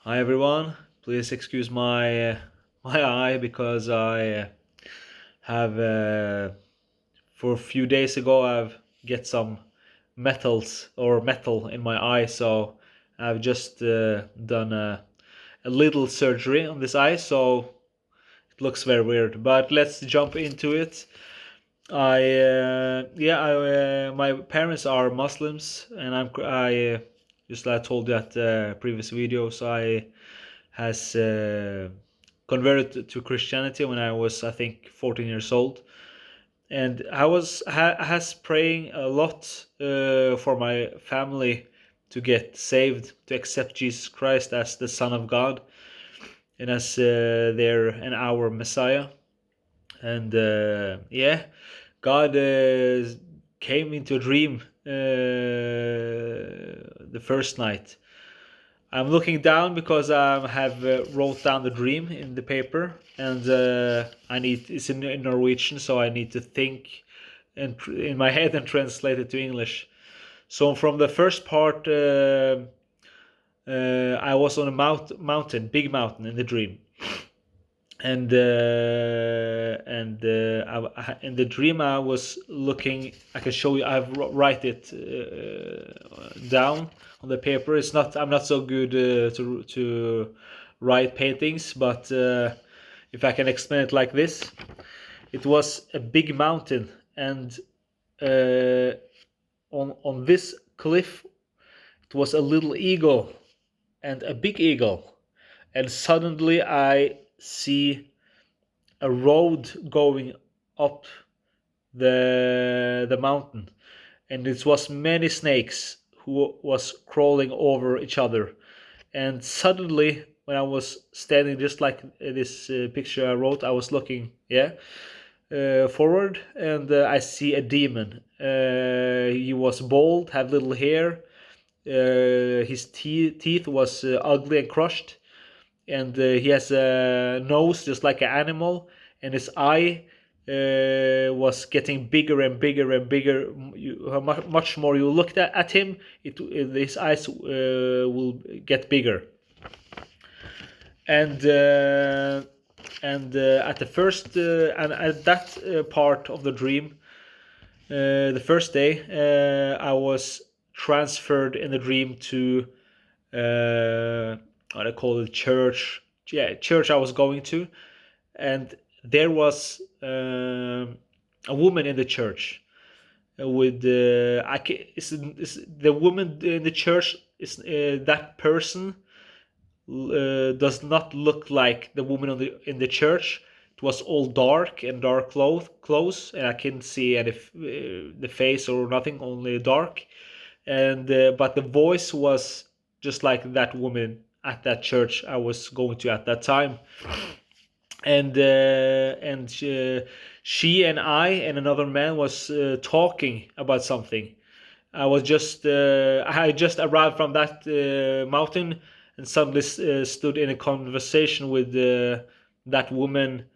Hi everyone. Please excuse my eye because I have for a few days ago I've get some metal in my eye, so I've just done a little surgery on this eye, so it looks very weird. But let's jump into it. My parents are Muslims, and I just like I told you at previous video, so I has converted to Christianity when I was, I think, 14 years old, and I has praying a lot for my family to get saved, to accept Jesus Christ as the Son of God and as their and our Messiah. And God came into a dream the first night. I'm looking down because I have wrote down the dream in the paper, and it's in Norwegian, so I need to think and in my head and translate it to English. So from the first part, I was on a mountain, big mountain in the dream, and in the dream I was looking. I can show you. I've write it down on the paper. It's not. I'm not so good to write paintings, but if I can explain it like this, it was a big mountain, and uh, on this cliff it was a little eagle and a big eagle, and suddenly I see a road going up the mountain, and it was many snakes who was crawling over each other. And suddenly, when I was standing just like this picture I wrote, I was looking, forward, and I see a demon. He was bald, had little hair. His teeth was ugly and crushed, and he has a nose just like an animal, and his eye was getting bigger and bigger and bigger. How much more you looked at him, his eyes will get bigger. And at the first and at that part of the dream, the first day, I was transferred in the dream to what I call it, church. Yeah, church I was going to, and there was a woman in the church with is the woman in the church is that person does not look like the woman in the church. It was all dark and dark clothes, and I couldn't see any the face or nothing, only dark. And but the voice was just like that woman at that church I was going to at that time. And she and I and another man was talking about something. I just arrived from that mountain and suddenly stood in a conversation with that woman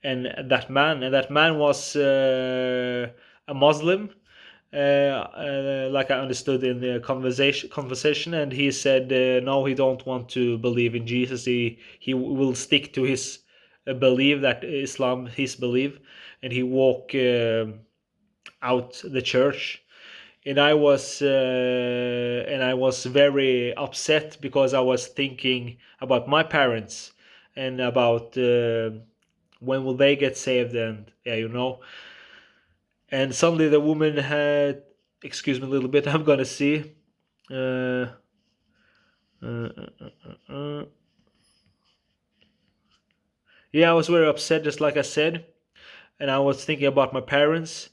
and that man. And that man was a Muslim, like I understood in the conversation, and he said no, he don't want to believe in Jesus. He will stick to his belief, that Islam his belief, and he walk out the church. And I was very upset because I was thinking about my parents and about when will they get saved, and and suddenly the woman had, excuse me a little bit, I'm gonna see. Uh, uh, uh, uh. Yeah, I was very upset, just like I said, and I was thinking about my parents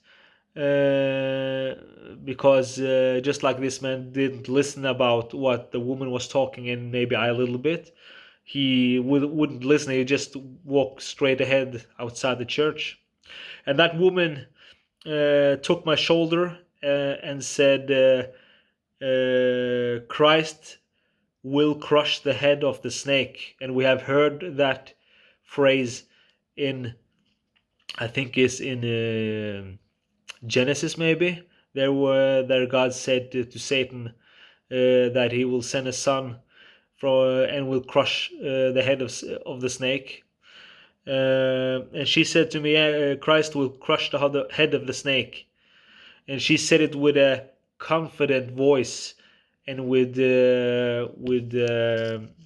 because just like this man didn't listen about what the woman was talking, and maybe I a little bit. He wouldn't listen. He just walked straight ahead outside the church, and that woman took my shoulder and said, Christ will crush the head of the snake. And we have heard that phrase in, I think is in Genesis, maybe. There God said to Satan that he will send a son and will crush the head of the snake. And she said to me, Christ will crush the head of the snake. And she said it with a confident voice and with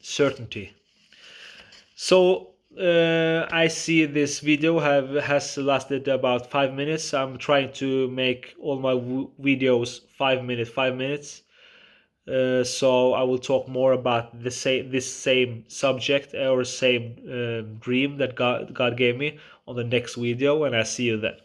certainty. So I see this video has lasted about 5 minutes. I'm trying to make all my videos 5 minutes. So I will talk more about this same subject or same dream that God gave me on the next video, and I see you then.